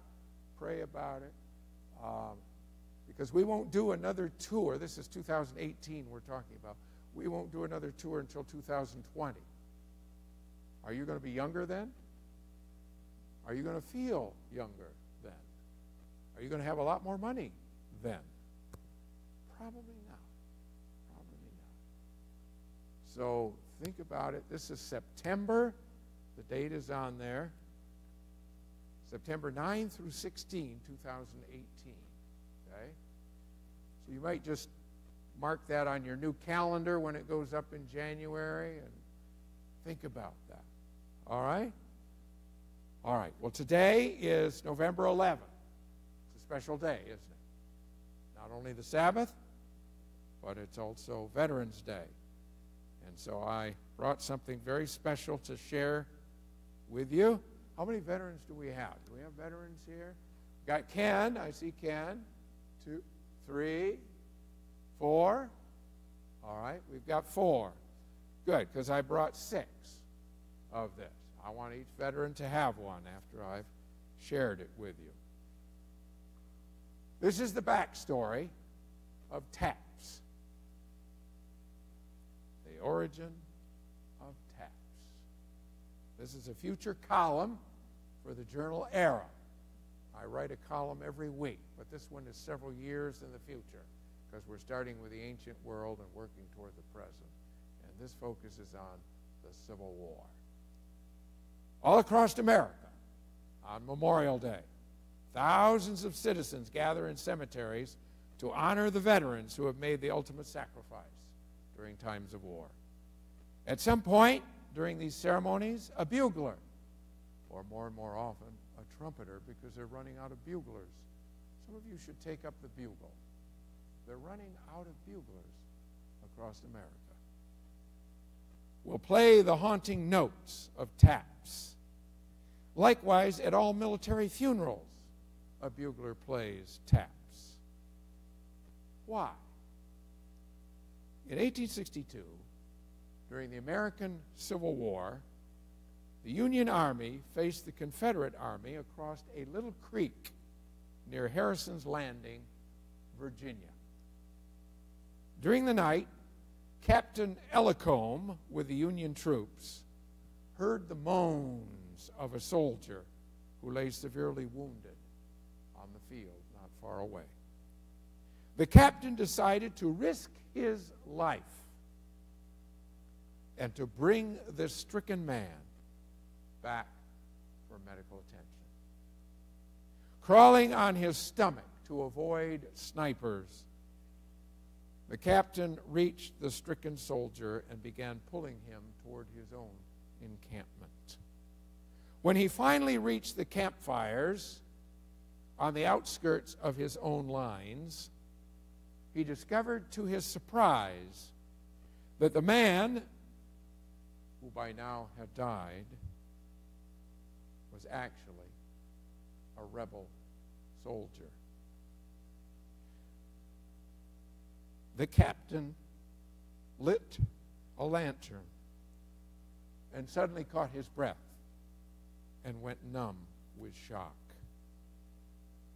pray about it, because we won't do another tour. This is 2018 we're talking about. We won't do another tour until 2020. Are you going to be younger then? Are you going to feel younger then? Are you going to have a lot more money then? Probably not. Probably not. So think about it. This is September. The date is on there. September 9 through 16, 2018. Okay? So you might just mark that on your new calendar when it goes up in January and think about that. All right? All right. Well, today is November 11th. It's a special day, isn't it? Not only the Sabbath, but it's also Veterans Day. And so I brought something very special to share with you. How many veterans do we have? Do we have veterans here? Got Ken. I see Ken. 2, 3, 4. All right. We've got 4. Good, because I brought 6 of this. I want each veteran to have one after I've shared it with you. This is the backstory of TAPS. The origin of TAPS. This is a future column for the journal Era. I write a column every week, but this one is several years in the future because we're starting with the ancient world and working toward the present. And this focuses on the Civil War. All across America, on Memorial Day, thousands of citizens gather in cemeteries to honor the veterans who have made the ultimate sacrifice during times of war. At some point during these ceremonies, a bugler, or more and more often, a trumpeter, because they're running out of buglers. Some of you should take up the bugle. They're running out of buglers across America. We'll play the haunting notes of taps. Likewise, at all military funerals, a bugler plays taps. Why? In 1862, during the American Civil War, the Union Army faced the Confederate Army across a little creek near Harrison's Landing, Virginia. During the night, Captain Ellicombe with the Union troops heard the moans of a soldier who lay severely wounded on the field not far away. The captain decided to risk his life and to bring this stricken man back for medical attention. Crawling on his stomach to avoid snipers, the captain reached the stricken soldier and began pulling him toward his own encampment. When he finally reached the campfires on the outskirts of his own lines, he discovered to his surprise that the man, who by now had died, was actually a rebel soldier. The captain lit a lantern and suddenly caught his breath and went numb with shock.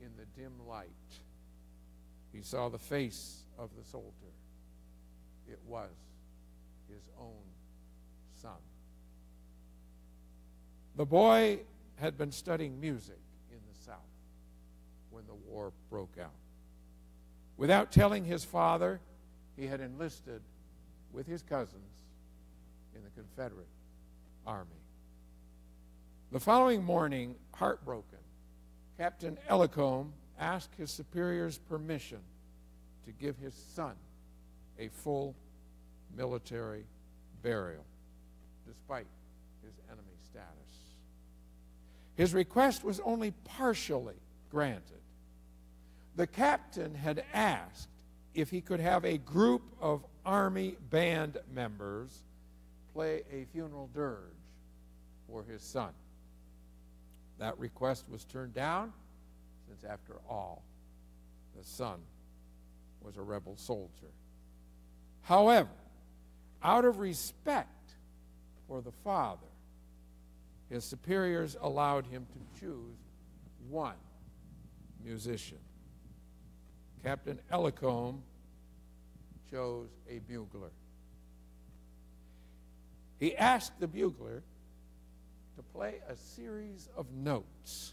In the dim light, he saw the face of the soldier. It was his own son. The boy had been studying music in the South when the war broke out. Without telling his father, he had enlisted with his cousins in the Confederate Army. The following morning, heartbroken, Captain Ellicombe asked his superior's permission to give his son a full military burial, despite his enemy status. His request was only partially granted. The captain had asked if he could have a group of Army band members play a funeral dirge for his son. That request was turned down, since after all, the son was a rebel soldier. However, out of respect for the father, his superiors allowed him to choose one musician. Captain Ellicombe chose a bugler. He asked the bugler to play a series of notes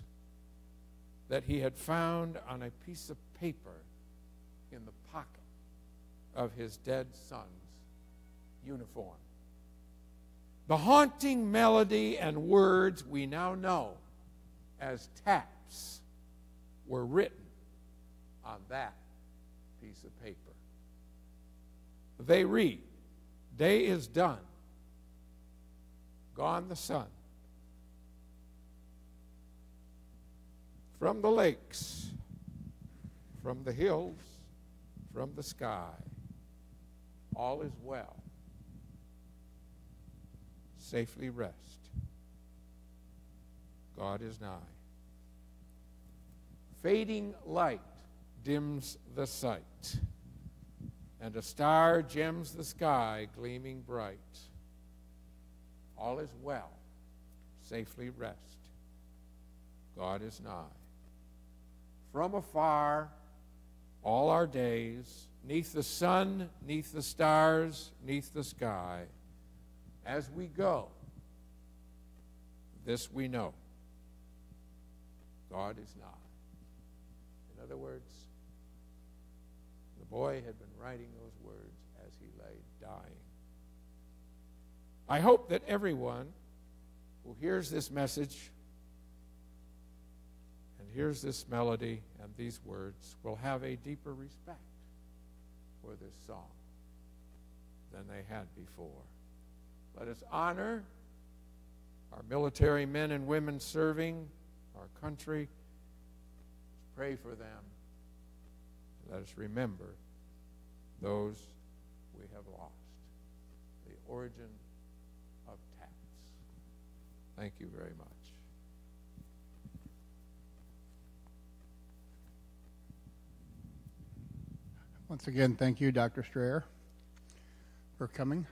that he had found on a piece of paper in the pocket of his dead son's uniform. The haunting melody and words we now know as taps were written on that piece of paper. They read, "Day is done, gone the sun. From the lakes, from the hills, from the sky, all is well. Safely rest. God is nigh. Fading light dims the sight, and a star gems the sky, gleaming bright. All is well. Safely rest. God is nigh. From afar, all our days, neath the sun, neath the stars, neath the sky, as we go, this we know, God is nigh." In other words, the boy had been writing those words as he lay dying. I hope that everyone who hears this message and hears this melody and these words will have a deeper respect for this song than they had before. Let us honor our military men and women serving our country. Let's pray for them. Let us remember those we have lost. The origin of taps. Thank you very much. Once again, thank you, Dr. Strayer, for coming.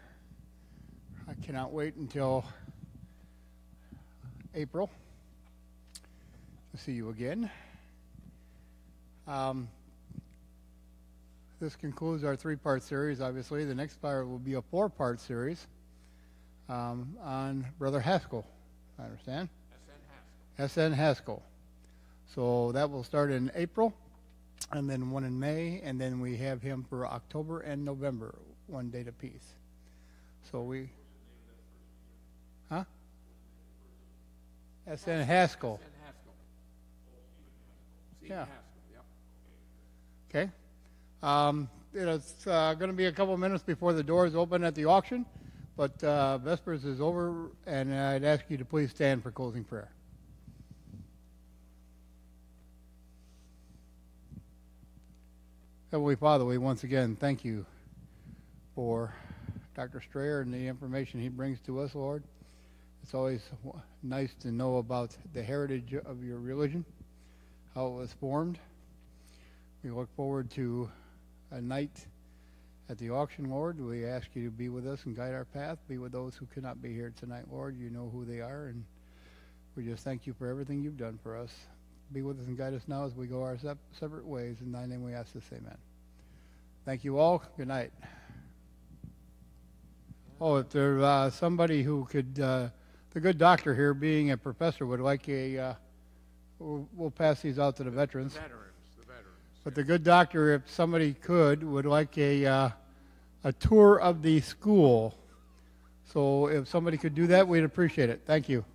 I cannot wait until April to see you again. This concludes our three-part series. Obviously, the next part will be a four-part series on Brother Haskell, I understand. S.N. Haskell. So that will start in April, and then one in May, and then we have him for October and November, one date apiece. So we... Huh? S.N. Haskell. Yeah. Okay. It's going to be a couple minutes before the doors open at the auction, but Vespers is over, and I'd ask you to please stand for closing prayer. Heavenly Father, we once again thank you for Dr. Strayer and the information he brings to us, Lord. It's always nice to know about the heritage of your religion, how it was formed. We look forward to a night at the auction, Lord. We ask you to be with us and guide our path. Be with those who cannot be here tonight, Lord. You know who they are, and we just thank you for everything you've done for us. Be with us and guide us now as we go our separate ways. In thy name we ask this, amen. Thank you all. Good night. Oh, if there's somebody who could, the good doctor here, being a professor, would like a, we'll pass these out to the veterans. The veterans. But the good doctor, if somebody could, would like a tour of the school. So if somebody could do that, we'd appreciate it. Thank you.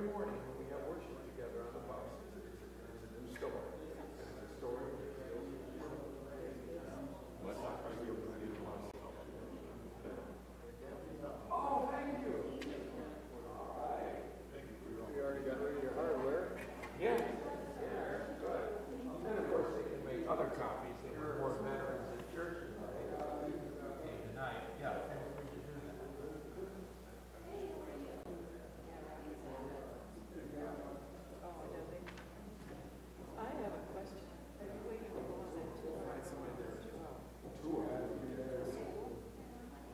every morning when we have worship together on the bus, there's a new story. There's a story that deals with Oh, thank you. All right. You already got rid of your hardware? Yeah. Yeah, good. And of course, they can make other copies that are more veterans in church tonight. Yeah. I have a question. Are you waiting to go on that tour?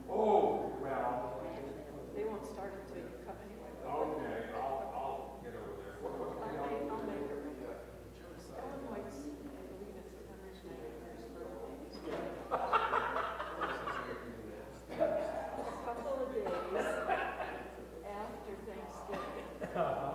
Oh, well, They won't start until you come anyway. okay, I'll get over there. I'll make it real quick. Ellen White's, I believe it's 191st birthday. A couple of days after Thanksgiving.